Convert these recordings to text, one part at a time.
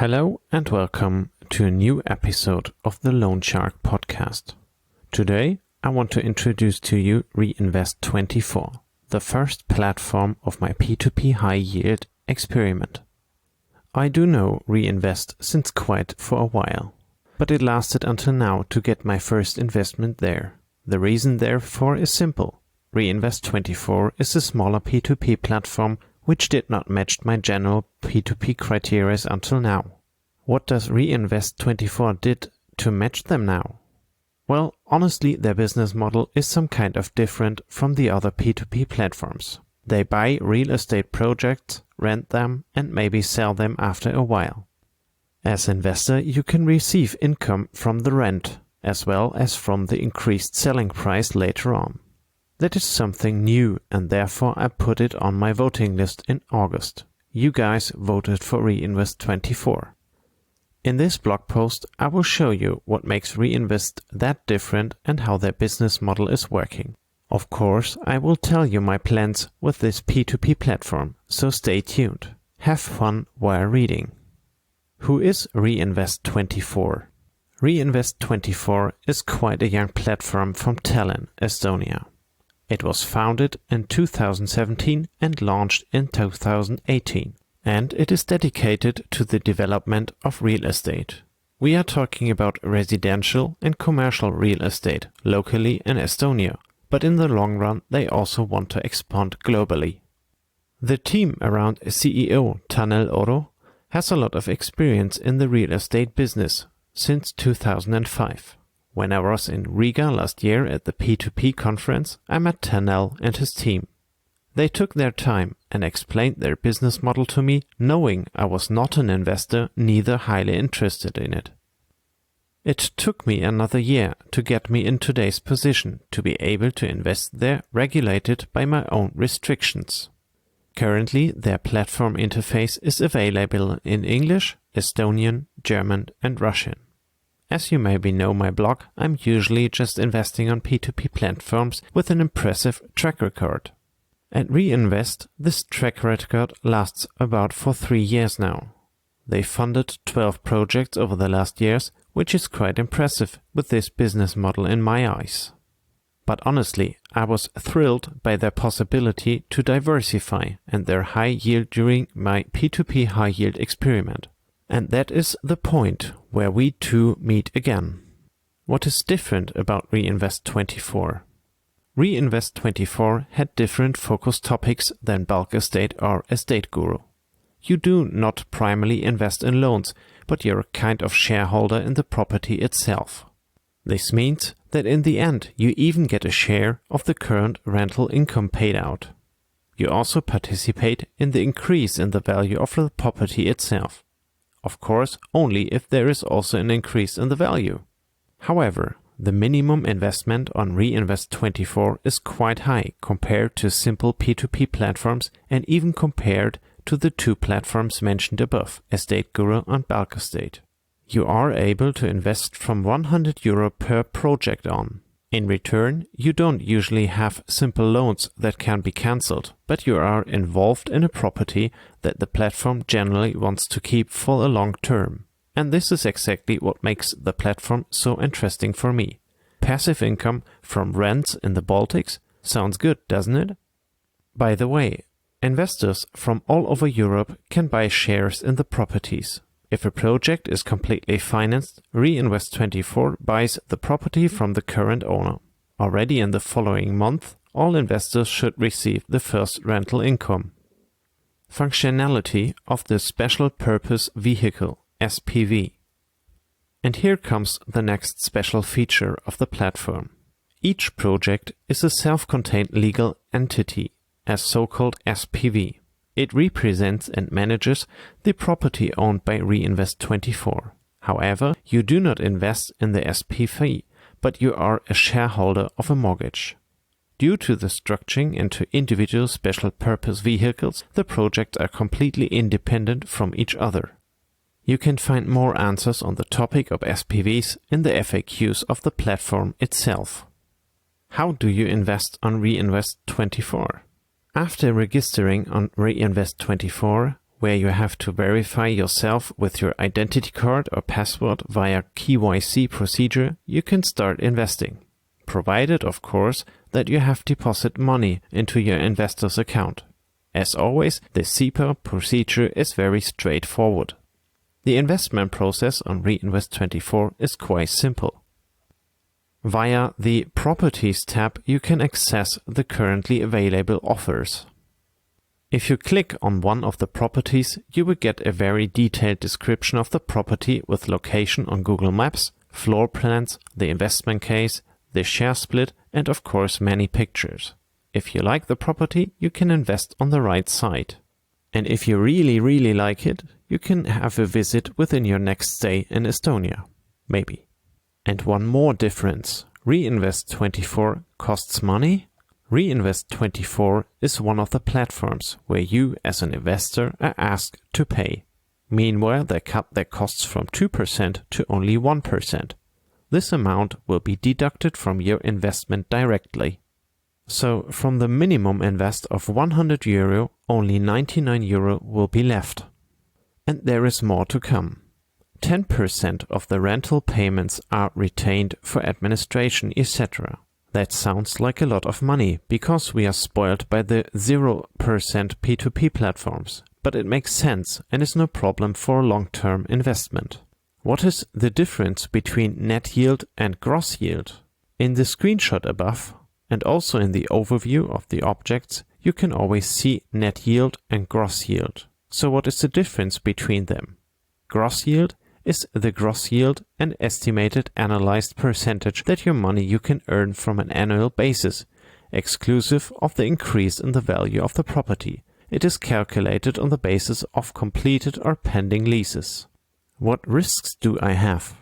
Hello and welcome to a new episode of the Loan Shark podcast. Today I want to introduce to you Reinvest24, the first platform of my P2P High Yield Experiment. I do know Reinvest since quite for a while, but it lasted until now to get my first investment there. The reason therefore is simple. Reinvest24 is a smaller P2P platform which did not match my general P2P criteria until now. What does Reinvest24 did to match them now? Well, honestly, their business model is some kind of different from the other P2P platforms. They buy real estate projects, rent them, and maybe sell them after a while. As investor, you can receive income from the rent, as well as from the increased selling price later on. That is something new, and therefore I put it on my voting list in August. You guys voted for Reinvest24. In this blog post, I will show you what makes Reinvest that different and how their business model is working. Of course, I will tell you my plans with this P2P platform, so stay tuned. Have fun while reading. Who is Reinvest24? Reinvest24 is quite a young platform from Tallinn, Estonia. It was founded in 2017 and launched in 2018, and it is dedicated to the development of real estate. We are talking about residential and commercial real estate locally in Estonia, but in the long run they also want to expand globally. The team around CEO Tanel has a lot of experience in the real estate business since 2005. When I was in Riga last year at the P2P conference, I met Tanel and his team. They took their time and explained their business model to me, knowing I was not an investor, neither highly interested in it. It took me another year to get me in today's position to be able to invest there, regulated by my own restrictions. Currently, their platform interface is available in English, Estonian, German, and Russian. As you maybe know my blog, I'm usually just investing on P2P platforms with an impressive track record. At Reinvest, this track record lasts about for 3 years now. They funded 12 projects over the last years, which is quite impressive with this business model in my eyes. But honestly, I was thrilled by their possibility to diversify and their high yield during my P2P High Yield Experiment. And that is the point where we two meet again. What is different about Reinvest24? Reinvest24 had different focus topics than Bulk Estate or Estate Guru. You do not primarily invest in loans, but you're a kind of shareholder in the property itself. This means that in the end you even get a share of the current rental income paid out. You also participate in the increase in the value of the property itself. Of course, only if there is also an increase in the value. However, the minimum investment on Reinvest24 is quite high compared to simple P2P platforms and even compared to the two platforms mentioned above, Estate Guru and Bulk Estate. You are able to invest from €100 per project on. In return, you don't usually have simple loans that can be cancelled, but you are involved in a property that the platform generally wants to keep for a long term. And this is exactly what makes the platform so interesting for me. Passive income from rents in the Baltics sounds good, doesn't it? By the way, investors from all over Europe can buy shares in the properties. If a project is completely financed, Reinvest24 buys the property from the current owner. Already in the following month, all investors should receive the first rental income. Functionality of the Special Purpose Vehicle, SPV. And here comes the next special feature of the platform. Each project is a self-contained legal entity, a so-called SPV. It represents and manages the property owned by Reinvest24. However, you do not invest in the SPV, but you are a shareholder of a mortgage. Due to the structuring into individual special purpose vehicles, the projects are completely independent from each other. You can find more answers on the topic of SPVs in the FAQs of the platform itself. How do you invest on Reinvest24? After registering on Reinvest24, where you have to verify yourself with your identity card or password via KYC procedure, you can start investing. Provided, of course, that you have deposited money into your investor's account. As always, the SEPA procedure is very straightforward. The investment process on Reinvest24 is quite simple. Via the Properties tab, you can access the currently available offers. If you click on one of the properties, you will get a very detailed description of the property with location on Google Maps, floor plans, the investment case, the share split, and of course many pictures. If you like the property, you can invest on the right side. And if you really like it, you can have a visit within your next stay in Estonia. Maybe. And one more difference. Reinvest24 costs money. Reinvest24 is one of the platforms where you as an investor are asked to pay. Meanwhile, they cut their costs from 2% to only 1%. This amount will be deducted from your investment directly. So from the minimum invest of €100, only €99 will be left. And there is more to come. 10% of the rental payments are retained for administration, etc. That sounds like a lot of money because we are spoiled by the 0% P2P platforms, but it makes sense and is no problem for a long-term investment. What is the difference between net yield and gross yield? In the screenshot above, and also in the overview of the objects, you can always see net yield and gross yield. So what is the difference between them? Gross yield is the gross yield, an estimated analyzed percentage that your money you can earn from an annual basis, exclusive of the increase in the value of the property. It is calculated on the basis of completed or pending leases. What risks do I have?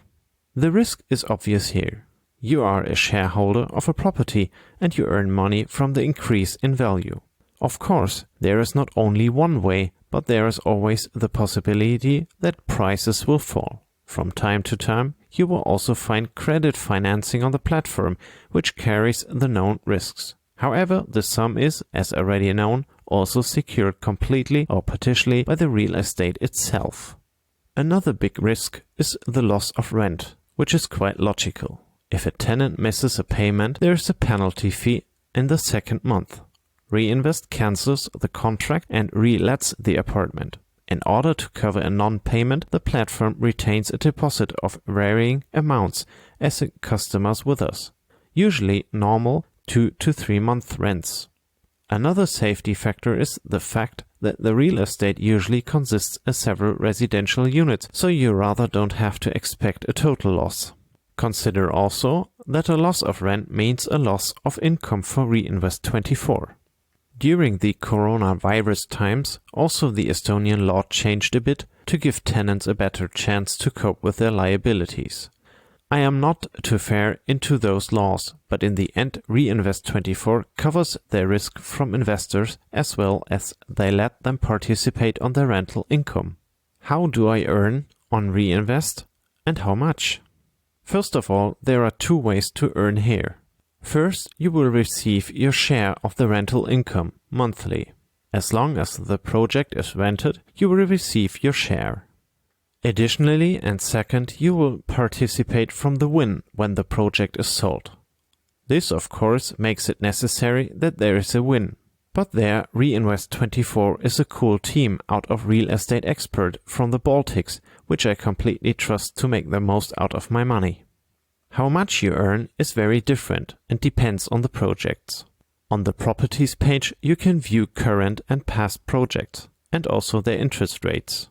The risk is obvious here. You are a shareholder of a property and you earn money from the increase in value. Of course, there is not only one way, but there is always the possibility that prices will fall. From time to time, you will also find credit financing on the platform, which carries the known risks. However, the sum is, as already known, also secured completely or partially by the real estate itself. Another big risk is the loss of rent, which is quite logical. If a tenant misses a payment, there is a penalty fee in the second month. Reinvest cancels the contract and relets the apartment. In order to cover a non-payment, the platform retains a deposit of varying amounts as customers with us, usually normal 2 to 3 month rents. Another safety factor is the fact that the real estate usually consists of several residential units, so you rather don't have to expect a total loss. Consider also that a loss of rent means a loss of income for Reinvest24. During the coronavirus times, also the Estonian law changed a bit to give tenants a better chance to cope with their liabilities. I am not too far into those laws, but in the end Reinvest24 covers their risk from investors as well as they let them participate on their rental income. How do I earn on Reinvest and how much? First of all, there are 2 ways to earn here. First, you will receive your share of the rental income monthly. As long as the project is rented, you will receive your share. Additionally, and second, you will participate from the win when the project is sold. This, of course, makes it necessary that there is a win. But there, Reinvest24 is a cool team out of real estate expert from the Baltics, which I completely trust to make the most out of my money. How much you earn is very different and depends on the projects. On the properties page, you can view current and past projects and also their interest rates.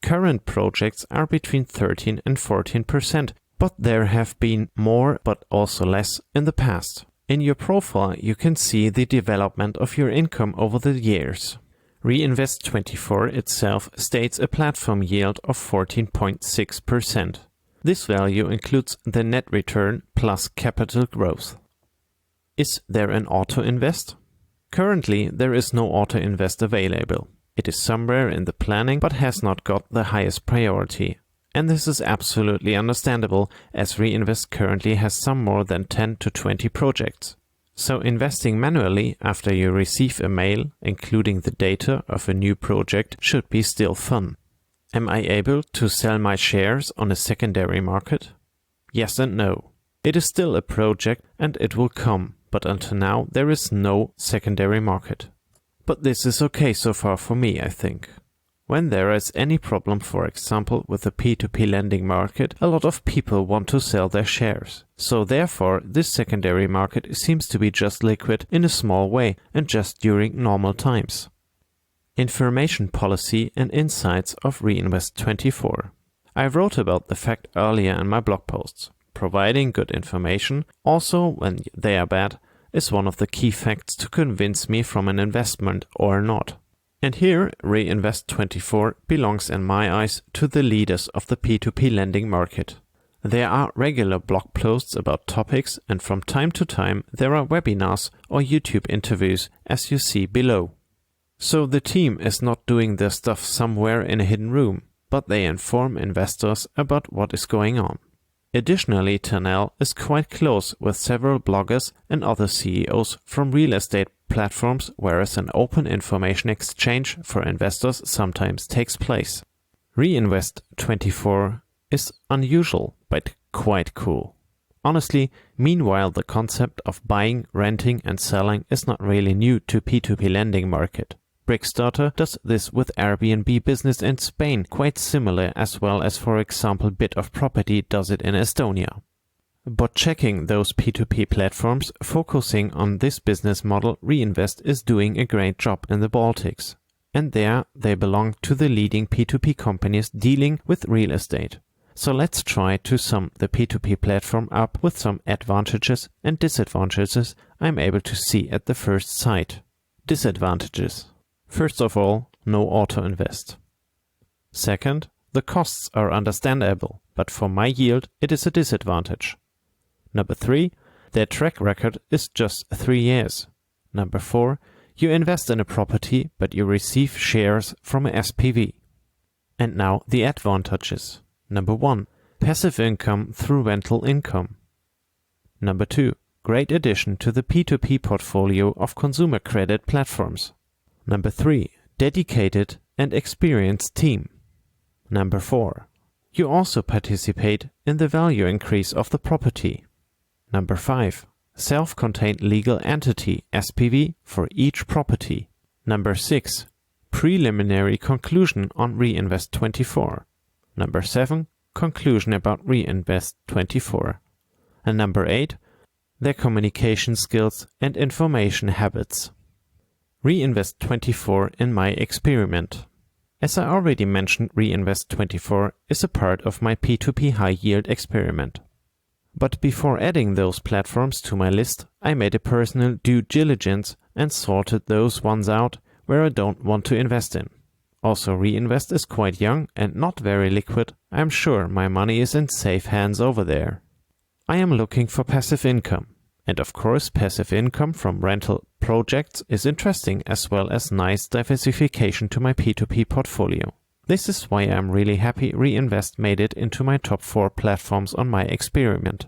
Current projects are between 13 and 14%, but there have been more but also less in the past. In your profile, you can see the development of your income over the years. Reinvest24 itself states a platform yield of 14.6%. This value includes the net return plus capital growth. Is there an auto-invest? Currently, there is no auto-invest available. It is somewhere in the planning but has not got the highest priority. And this is absolutely understandable as Reinvest currently has some more than 10 to 20 projects. So investing manually after you receive a mail including the data of a new project should be still fun. Am I able to sell my shares on a secondary market? Yes and no. It is still a project and it will come, but until now there is no secondary market. But this is okay so far for me, I think. When there is any problem, for example, with the P2P lending market, a lot of people want to sell their shares. So therefore, this secondary market seems to be just liquid in a small way and just during normal times. Information policy and insights of Reinvest24. I wrote about the fact earlier in my blog posts. Providing good information, also when they are bad, is one of the key facts to convince me from an investment or not. And here, Reinvest24 belongs in my eyes to the leaders of the P2P lending market. There are regular blog posts about topics, and from time to time there are webinars or YouTube interviews, as you see below. So the team is not doing their stuff somewhere in a hidden room, but they inform investors about what is going on. Additionally, Tanel is quite close with several bloggers and other CEOs from real estate platforms, whereas an open information exchange for investors sometimes takes place. Reinvest24 is unusual, but quite cool. Honestly, meanwhile the concept of buying, renting and selling is not really new to P2P lending market. Brickstarter does this with Airbnb business in Spain, quite similar, as well as for example Bit of Property does it in Estonia. But checking those P2P platforms focusing on this business model, Reinvest is doing a great job in the Baltics. And there they belong to the leading P2P companies dealing with real estate. So let's try to sum the P2P platform up with some advantages and disadvantages I'm able to see at the first sight. Disadvantages. First of all, no auto-invest. Second, the costs are understandable, but for my yield it is a disadvantage. Number 3, their track record is just 3 years. Number 4, you invest in a property but you receive shares from a SPV. And now the advantages. Number 1, passive income through rental income. Number 2, great addition to the P2P portfolio of consumer credit platforms. Number 3, dedicated and experienced team. Number 4, you also participate in the value increase of the property. Number 5, self-contained legal entity SPV for each property. Number 6, preliminary conclusion on Reinvest24. Number 7, conclusion about Reinvest24. And number 8, their communication skills and information habits. Reinvest24 in my experiment. As I already mentioned, Reinvest24 is a part of my P2P High Yield Experiment. But before adding those platforms to my list, I made a personal due diligence and sorted those ones out where I don't want to invest in. Also, Reinvest is quite young and not very liquid. I'm sure my money is in safe hands over there. I am looking for passive income. And of course, passive income from rental projects is interesting, as well as nice diversification to my P2P portfolio. This is why I'm really happy Reinvest made it into my top 4 platforms on my experiment.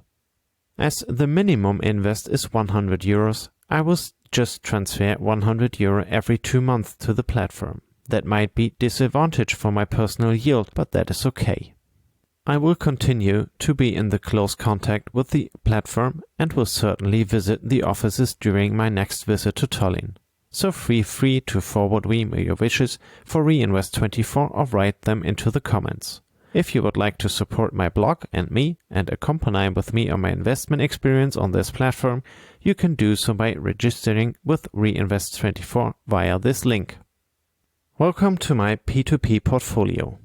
As the minimum invest is 100 euros, I will just transfer 100 euro every 2 months to the platform. That might be disadvantage for my personal yield, but that is okay. I will continue to be in the close contact with the platform and will certainly visit the offices during my next visit to Tallinn. So feel free to forward me your wishes for Reinvest24 or write them into the comments. If you would like to support my blog and me and accompany with me on my investment experience on this platform, you can do so by registering with Reinvest24 via this link. Welcome to my P2P portfolio.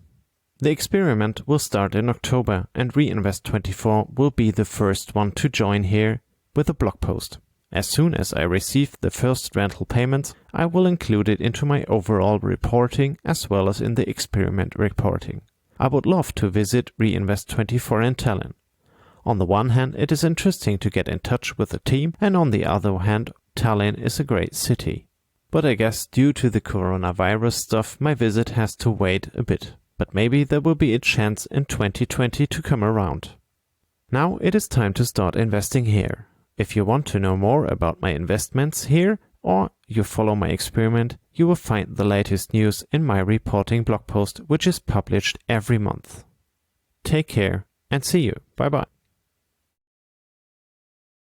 The experiment will start in October and Reinvest24 will be the first one to join here with a blog post. As soon as I receive the first rental payments, I will include it into my overall reporting as well as in the experiment reporting. I would love to visit Reinvest24 in Tallinn. On the one hand, it is interesting to get in touch with the team, and on the other hand, Tallinn is a great city. But I guess due to the coronavirus stuff, my visit has to wait a bit. But maybe there will be a chance in 2020 to come around. Now it is time to start investing here. If you want to know more about my investments here, or you follow my experiment, you will find the latest news in my reporting blog post, which is published every month. Take care and see you. Bye bye.